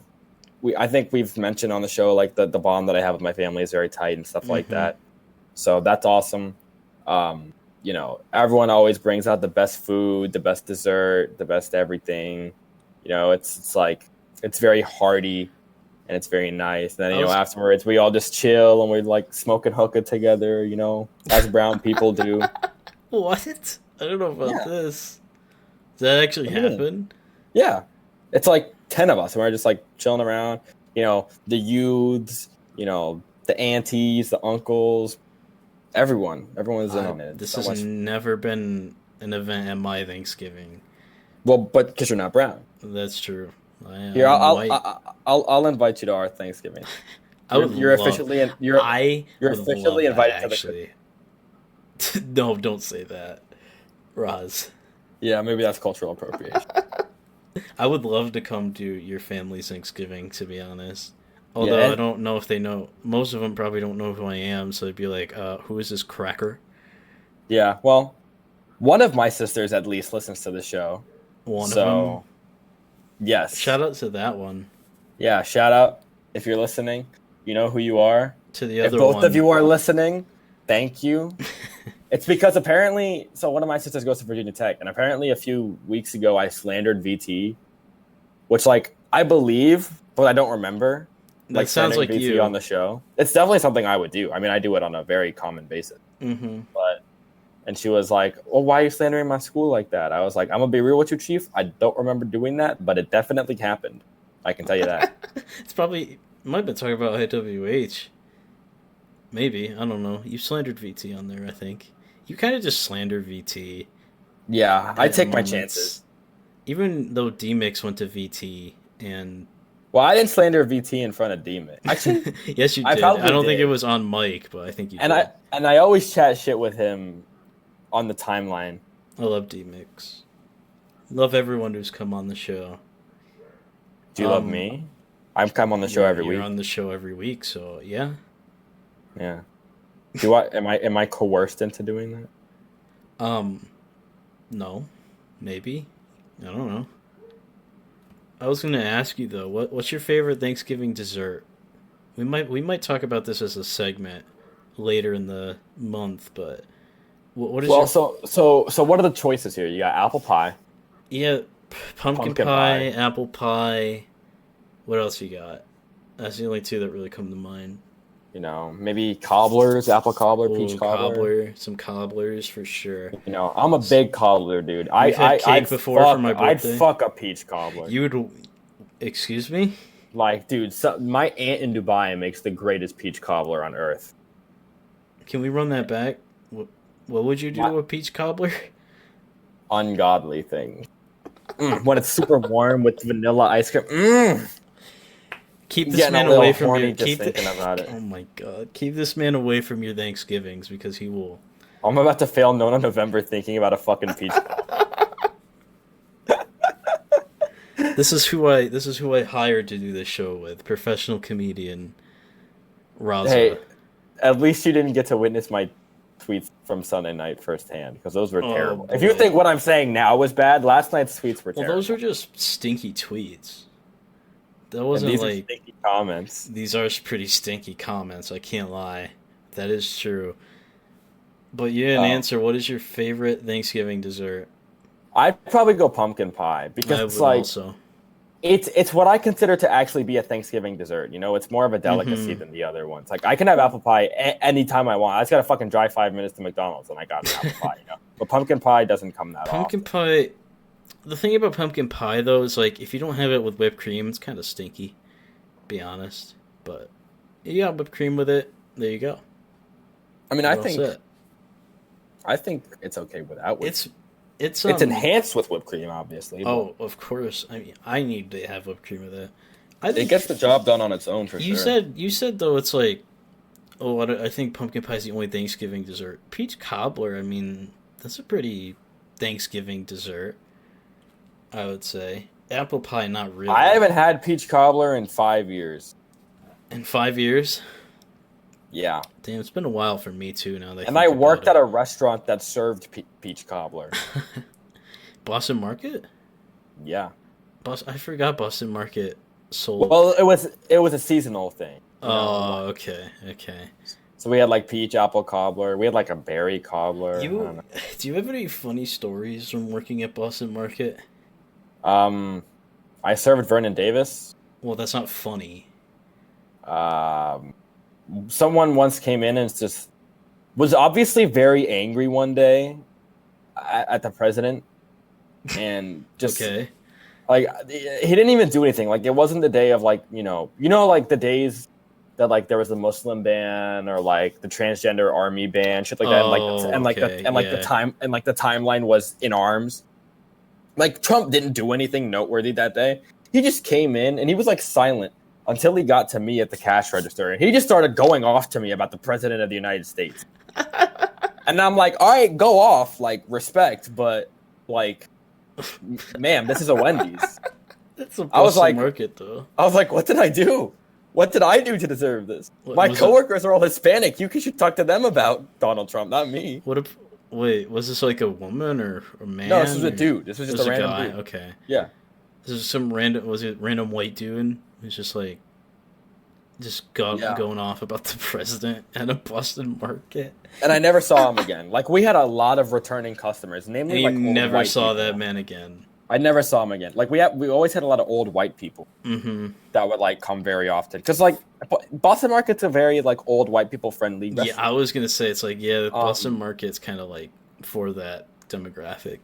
I think we've mentioned on the show like the bond that I have with my family is very tight and stuff like that. So that's awesome. Everyone always brings out the best food, the best dessert, the best everything. It's like it's very hearty and it's very nice. And then afterwards we all just chill and we're like smoking hookah together. As brown people do. What? I don't know about this. Does that actually happen? Yeah, it's like 10 of us and we're just like chilling around. The youths, the aunties, the uncles. Everyone's in on it. This has never been an event at my Thanksgiving. Well, but because you're not brown. That's true. Here, I'll invite you to our Thanksgiving. You're officially invited to the. No, don't say that, Roz. Yeah, maybe that's cultural appropriation. I would love to come to your family's Thanksgiving, to be honest. Although I don't know if they know. Most of them probably don't know who I am, so they'd be like, who is this cracker? Yeah, well, one of my sisters at least listens to the show. One of them? Yes. Shout out to that one. Yeah, shout out. If you're listening, you know who you are. To the other one. If both of you are listening, thank you. It's because apparently, so one of my sisters goes to Virginia Tech, and apparently a few weeks ago I slandered VT, which, I believe, but I don't remember. That sounds like VT you on the show. It's definitely something I would do. I mean, I do it on a very common basis. Mm-hmm. And she was like, "Well, why are you slandering my school like that?" I was like, "I'm gonna be real with you, Chief. I don't remember doing that, but it definitely happened. I can tell you that." It's probably might have been talking about IWH. Maybe, I don't know. You slandered VT on there, I think. You kind of just slander VT. Yeah, I take my chances. Even though D-Mix went to VT and. Well, I didn't slander VT in front of D-Mix. Actually, yes, you did. I don't think it was on mic, but I think you did. And I always chat shit with him on the timeline. I love D-Mix. Love everyone who's come on the show. Do you love me? I'm come on the show every week. You're on the show every week, so yeah. Yeah. Am I coerced into doing that? No. Maybe. I don't know. I was gonna ask you though, what's your favorite Thanksgiving dessert? We might talk about this as a segment later in the month, but what is so what are the choices here? You got apple pie. Yeah, pumpkin pie, apple pie. What else you got? That's the only two that really come to mind. Maybe cobblers, apple cobbler, peach cobbler. Some cobblers for sure. I'm a big cobbler, dude. I'd before for my birthday. I'd fuck a peach cobbler. You would? Excuse me? Dude, my aunt in Dubai makes the greatest peach cobbler on earth. Can we run that back? What would you do to a peach cobbler? Ungodly thing. When it's super warm with vanilla ice cream. Keep this man away from your. Thinking about it. Oh my god! Keep this man away from your Thanksgivings because he will. I'm about to fail Nona November thinking about a fucking peach cobbler. This is who I hired to do this show with, professional comedian Raza. Hey, at least you didn't get to witness my tweets from Sunday night firsthand because those were terrible. Boy. If you think what I'm saying now was bad, last night's tweets were terrible. Well, those are just stinky tweets. That wasn't these are stinky comments. These are pretty stinky comments. I can't lie. That is true. But you didn't answer. What is your favorite Thanksgiving dessert? I'd probably go pumpkin pie because it's what I consider to actually be a Thanksgiving dessert. It's more of a delicacy than the other ones. I can have apple pie anytime I want. I just gotta fucking drive 5 minutes to McDonald's and I got an apple pie. But pumpkin pie doesn't come that often. Pumpkin pie. The thing about pumpkin pie, though, is if you don't have it with whipped cream, it's kind of stinky. Be honest, but you got whipped cream with it. There you go. I mean, I think it's okay without whipped cream. It's enhanced with whipped cream, obviously. Oh, of course. I mean, I need to have whipped cream with it. It gets the job done on its own for sure. You said though it's I think pumpkin pie is the only Thanksgiving dessert. Peach cobbler, I mean, that's a pretty Thanksgiving dessert. I would say apple pie, not really. I haven't had peach cobbler in 5 years. In 5 years? Yeah. Damn, it's been a while for me too. Now that I worked at a restaurant that served peach cobbler. Boston Market? Yeah. I forgot Boston Market sold. Well, it was a seasonal thing. Oh, okay. So we had like peach apple cobbler. We had like a berry cobbler. I don't You do you have any funny stories from working at Boston Market? know. I served Vernon Davis. Well, that's not funny. Um, Someone once came in and just was obviously very angry one day at the president, and just Okay. like he didn't even do anything. Like it wasn't the day of like like the days that like there was the Muslim ban or like the transgender army ban, shit like that, and like Oh, and like okay. the and like the Yeah. time and like the timeline was in arms. Like Trump didn't do anything noteworthy that day. He just came in and he was like silent until he got to me at the cash register, and he just started going off to me about the president of the United States. And I'm like, all right, go off, like respect, but like, ma'am, this is a Wendy's. That's a I was Boston like- Market though. I was like, what did I do? What did I do to deserve this? What, My was coworkers are all Hispanic. You should talk to them about Donald Trump, not me. What if? Wait, was this like a woman or a man? No, this was a or- dude. This was It just was a a random guy. dude. Okay. Yeah. This is some random. Was it random white dude who's just like, Yeah. going off about the president at a Boston Market? And I never saw him again. Like we had a lot of returning customers, And namely you like old never white saw people. that man again. I never saw him again. Like we always had a lot of old white people Mm-hmm. that would like come very often because like Boston Market's a very like old white people friendly. Yeah, I was gonna say it's like the Boston Um, Market's kind of like for that demographic.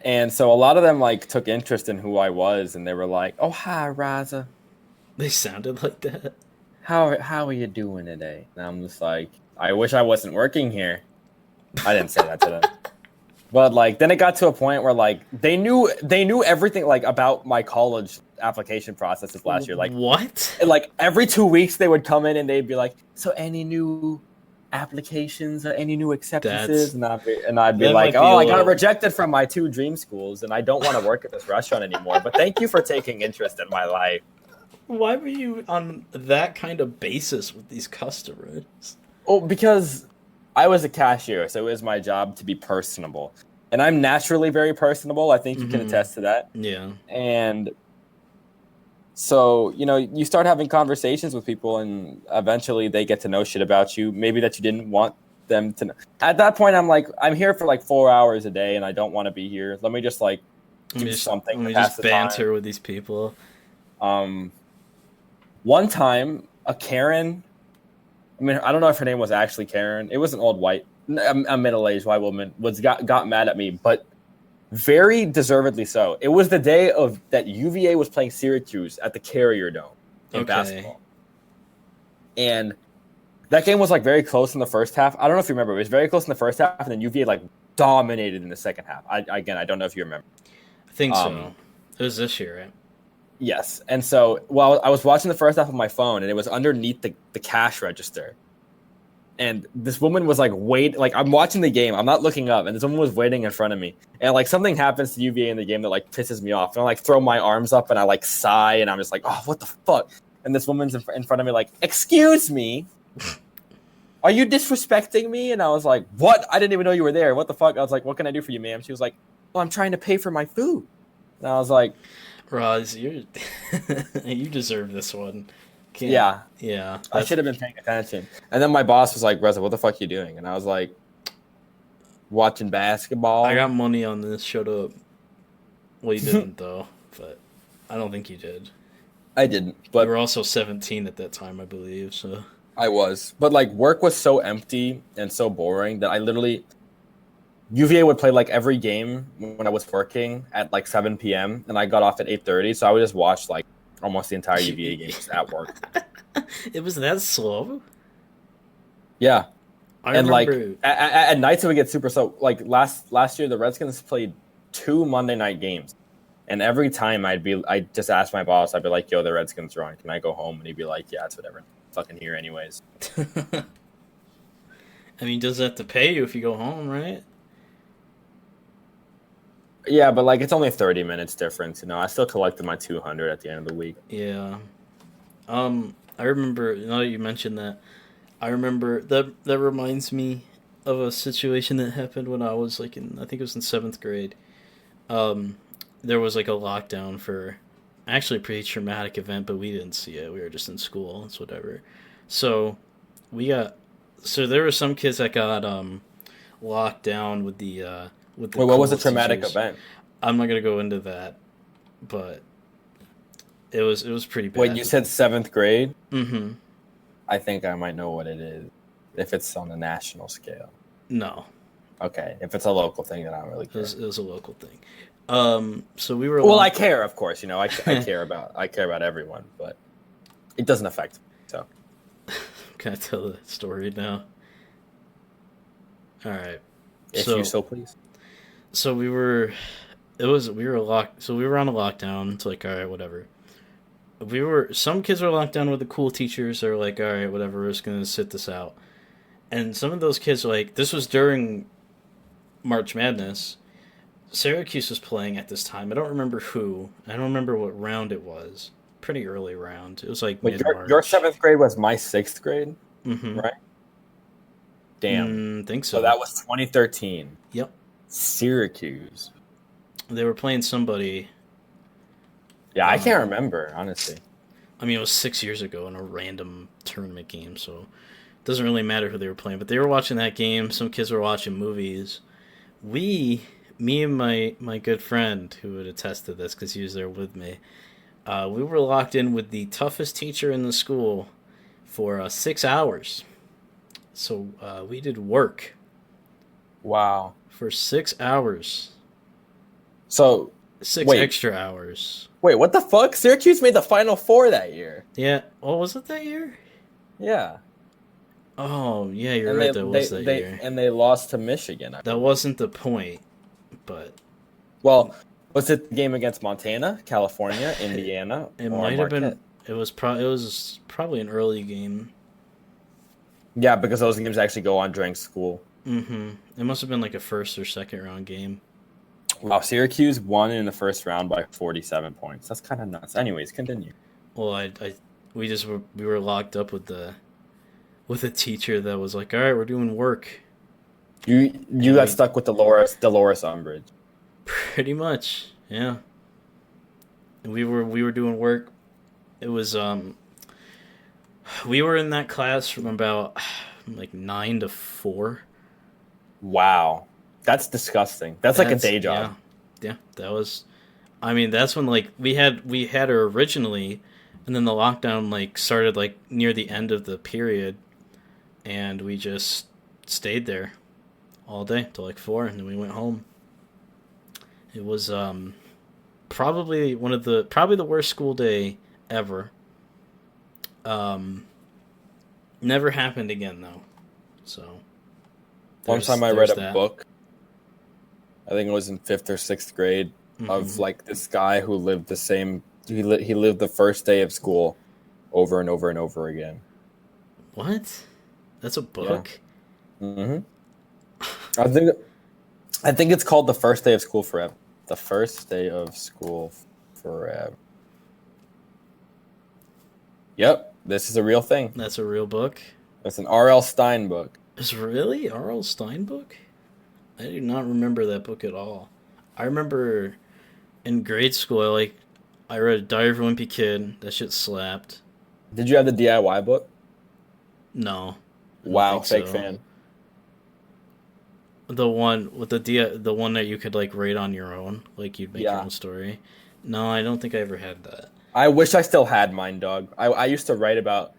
And so a lot of them like took interest in who I was, and they were like, "Oh hi, Raza, They sounded like that. how are you doing today?" And I'm just like, "I wish I wasn't working here." I didn't say that to them, but like then it got to a point where like they knew everything like about my college application processes last year. What? Like every 2 weeks they would come in and they'd be like, "So any new applications or any new acceptances?" And I'd be that like, might be "Oh, a I got little- rejected from my 2 dream schools and I don't want to work at this restaurant anymore, but thank you for taking interest in my life." Why were you on that kind of basis with these customers? Oh, because I was a cashier, so it was my job to be personable. And I'm naturally very personable. I think you can Mhm. attest to that. Yeah. And so, you start having conversations with people and eventually they get to know shit about you, maybe that you didn't want them to know. At that point, I'm like, I'm here for like 4 hours a day and I don't want to be here. Let me just like do something Let to me pass just the banter time. with these people. One time, a Karen, I mean, I don't know if her name was actually Karen. It was an old white, a middle-aged white woman got mad at me, but very deservedly so. It was the day of that UVA was playing Syracuse at the Carrier Dome in Okay. basketball. And that game was like very close in the first half. I don't know if you remember. It was very close in the first half, and then UVA like dominated in the second half. I don't know if you remember. I think so. It was this year, right? Yes. And so, well, I was watching the first half on my phone, and it was underneath the cash register. And this woman was like, I'm watching the game. I'm not looking up. And this woman was waiting in front of me. And like something happens to UVA in the game that like pisses me off. And I like throw my arms up and I like sigh. And I'm just like, oh, what the fuck? And this woman's in front of me like, excuse me. Are you disrespecting me? And I was like, what? I didn't even know you were there. What the fuck? I was like, what can I do for you, ma'am? She was like, well, I'm trying to pay for my food. And I was like, Roz, you you deserve this one. yeah. Yeah. I should have been paying attention. And then my boss was like, Reza, what the fuck are you doing? And I was like, watching basketball. I got money on this. Shut up. Well, you didn't though, but I don't think you did. I didn't, You but were also 17 at that time, I believe. So I was. But like work was so empty and so boring that I literally UVA would play like every game when I was working at like 7 p.m. and I got off at 8:30, so I would just watch like almost the entire UVA games at work. it was that slow. Yeah. I And like remember. at nights it would get super slow. Like last year the Redskins played 2 Monday night games. And every time I'd just ask my boss, I'd be like, yo, the Redskins are on. Can I go home? And he'd be like, yeah, it's whatever. I'm fucking here anyways. I mean, does have to pay you if you go home, right? Yeah, but like it's only 30 minutes difference, I still collected my 200 at the end of the week. Yeah. I remember. Now that you mentioned that, I remember that reminds me of a situation that happened when I was like I think it was in 7th grade. There was like a lockdown for actually a pretty traumatic event, but we didn't see it. We were just in school. It's whatever. So we got So there were some kids that got locked down with the Wait, what was the cool traumatic teachers. event? I'm not gonna go into that, but it was pretty Wait, bad. you said seventh grade? Mm-hmm. I think I might know what it is. If it's on a national scale. No, Okay. If it's a local thing, then I don't really care. it was a local thing. So we were Well, I locked. care, of course. You know, I care about everyone, but it doesn't affect me. So Can I tell the story now? All right. if So you so please. so we were. We were locked. So we were on a lockdown. It's like, all right, whatever. Some kids were locked down with the cool teachers. They're like, all right, whatever. We're just gonna sit this out. And some of those kids were like, this was during March Madness. Syracuse was playing at this time. I don't remember who. I don't remember what round it was. Pretty early round. It was like Wait, mid your March. seventh grade was my sixth grade, Mm-hmm. right? Damn. Think So so. that was 2013. Yep. Syracuse. They were playing somebody. Yeah, I can't remember, honestly. I mean, it was 6 years ago in a random tournament game, so it doesn't really matter who they were playing. But they were watching that game. Some kids were watching movies. Me and my good friend, who would attest to this because he was there with me, we were locked in with the toughest teacher in the school for 6 hours. So we did work Wow. for 6 hours. So, Six wait. extra hours. Wait, what the fuck? Syracuse made the Final Four that year. Yeah. Oh, was it that year? Yeah. Oh, yeah, you're And right. That was that year. and they lost to Michigan. That wasn't the point, but Well, was it the game against Montana, California, Indiana? it or might have been. Marquette? It was probably an early game. Yeah, because those games actually go on during school. Mm-hmm. It must have been like a first or second round game. Wow, Syracuse won in the first round by 47 points. That's kind of nuts. Anyways, continue. Well, we were locked up with a teacher that was like, all right, we're doing work. You got stuck with Dolores Umbridge. Pretty much, yeah. And we were doing work. It was we were in that class from about like 9 to 4. Wow, that's disgusting. That's like a day job. Yeah, that was. I mean, that's when like we had her originally, and then the lockdown like started like near the end of the period, and we just stayed there all day till like 4, and then we went home. It was probably the worst school day ever. Never happened again though. So One time I read a that. book. I think it was in 5th or 6th grade of like this guy who lived the same. He lived the first day of school over and over and over again. What? That's a book? Yeah. Mm-hmm. I think it's called The First Day of School Forever. The First Day of School Forever. Yep, this is a real thing. That's a real book? It's an R.L. Stein book. It's really R.L. Stein book? I do not remember that book at all. I remember in grade school, I read Diary of a Wimpy Kid. That shit slapped. Did you have the DIY book? No. Wow, fake fan. The one with the one that you could like rate on your own, like you'd make your own story. No, I don't think I ever had that. I wish I still had mine, dog. I used to write about.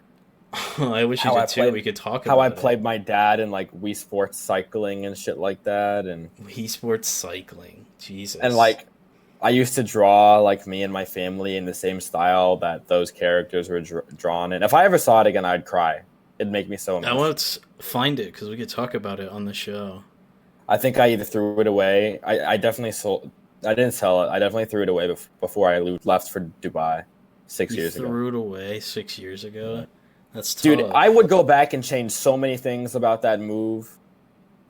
I wish you did too. We could talk about how I played my dad in like Wii Sports cycling and shit like that, and Wii Sports cycling, Jesus. And like, I used to draw like me and my family in the same style that those characters were drawn in. If I ever saw it again, I'd cry. It'd make me so emotional. I want to find it because we could talk about it on the show. I think I either threw it away. I definitely sold. I didn't sell it. I definitely threw it away before I left for Dubai 6 years ago. Threw it away 6 years ago. Yeah. That's tough. Dude, I would go back and change so many things about that move.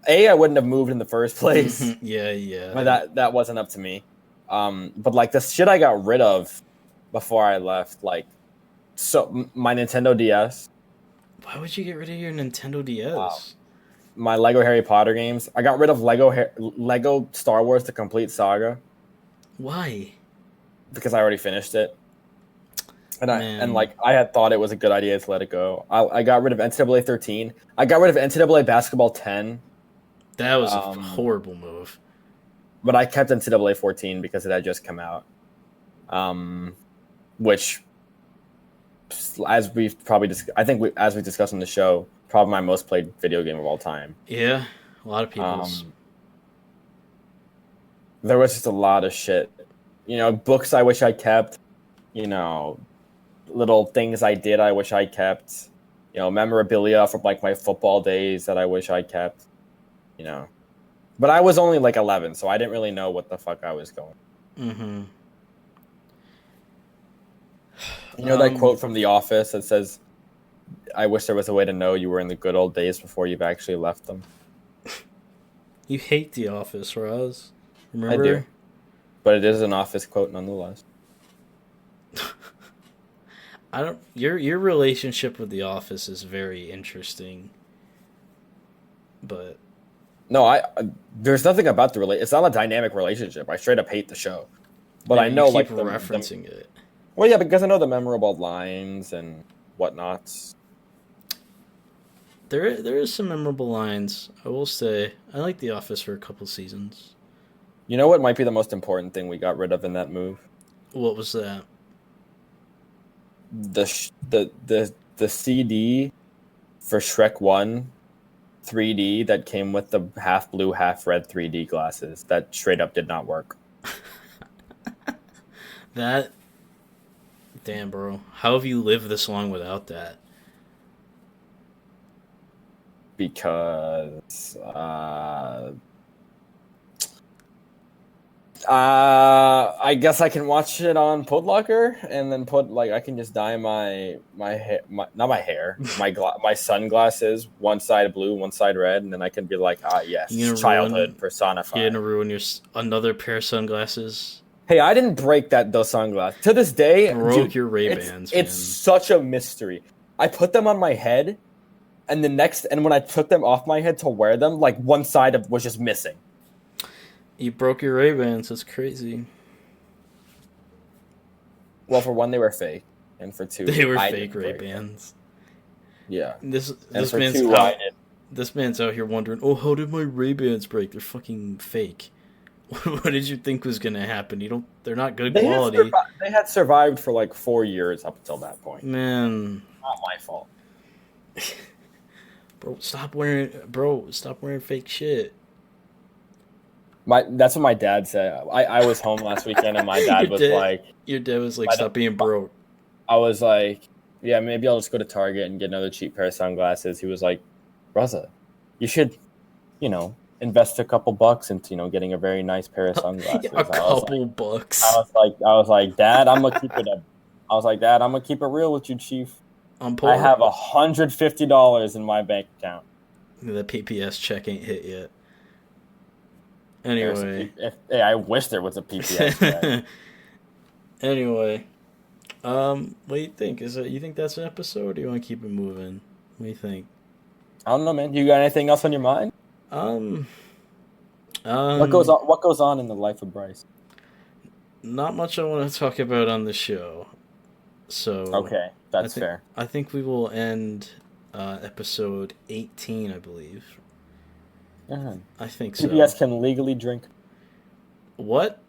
I wouldn't have moved in the first place. Yeah. But that wasn't up to me. But like the shit I got rid of before I left, like, so my Nintendo DS. Why would you get rid of your Nintendo DS? Wow. My Lego Harry Potter games. I got rid of Lego Star Wars: The Complete Saga. Why? Because I already finished it. And Man, like I had thought it was a good idea to let it go. I got rid of NCAA 13. I got rid of NCAA basketball 10. that was a Um, horrible move. but I kept NCAA 14 because it had just come out. Which, as we've probably I think as we discussed on the show, probably my most played video game of all time. Yeah, a lot of people's. Um, there was just a lot of shit. Books I wish I kept. You know, little things I did I wish I kept. Memorabilia from like my football days that I wish I kept. But I was only like 11, so I didn't really know what the fuck I was going. Mm-hmm. That quote from The Office that says, "I wish there was a way to know you were in the good old days before you've actually left them." You hate The Office, Roz. Remember? I do, but it is an Office quote nonetheless. I don't. Your relationship with The Office is very interesting, but No, there's nothing about the It's not a dynamic relationship. I straight up hate the show, but I you know keep like referencing it. Well, yeah, because I know the memorable lines and whatnots. There is some memorable lines. I will say I like The Office for a couple seasons. You know what might be the most important thing we got rid of in that move? What was that? The CD for Shrek 1 3D that came with the half blue, half red 3D glasses that straight up did not work. That. Damn, bro. How have you lived this long without that? Because I guess I can watch it on Podlocker and then I can just dye my hair, not my hair, my sunglasses, one side blue, one side red, and then I can be like, yes, childhood personified. You're gonna ruin another pair of sunglasses. Hey, I didn't break those sunglasses. To this day, broke your Ray-Bans. It's such a mystery. I put them on my head, and when I took them off my head to wear them, like one side was just missing. You broke your Ray-Bans. That's crazy. Well, for one, they were fake, and for two, they were fake Ray-Bans. Yeah. This man's out here wondering, oh, how did my Ray-Bans break? They're fucking fake. What did you think was gonna happen? They're not good quality. They had survived for like 4 years up until that point. Man, not my fault. Bro, stop wearing fake shit. That's what my dad said. I was home last weekend and my dad was like... Your dad was like, stop being broke. I was like, yeah, maybe I'll just go to Target and get another cheap pair of sunglasses. He was like, Raza, you should, invest a couple bucks into, getting a very nice pair of sunglasses. A couple bucks. I was like, Dad, I'm gonna keep it up. I was like, Dad, I'm gonna keep it real with you, Chief. I have $150 in my bank account. The PPS check ain't hit yet. Anyway, I wish there was a PPS check. Anyway, what do you think? You think that's an episode, or do you want to keep it moving? What do you think? I don't know, man. You got anything else on your mind? What goes on in the life of Bryce? Not much I want to talk about on the show. So okay, that's fair. I think we will end episode 18, I believe. I think so. PPS can legally drink. What?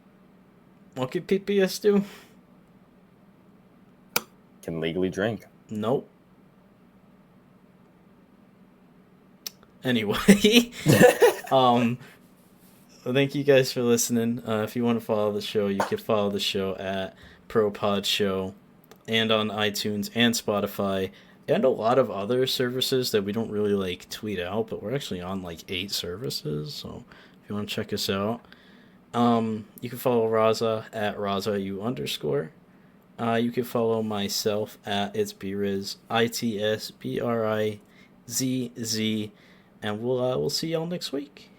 What can PPS do? Can legally drink. Nope. Anyway, thank you guys for listening. If you want to follow the show, you can follow the show at ProPod Show, and on iTunes and Spotify, and a lot of other services that we don't really tweet out, but we're actually on 8 services. So if you want to check us out, you can follow Raza at RazaU_. You can follow myself at ItsBriz, ITSBRIZZ, and we'll see y'all next week.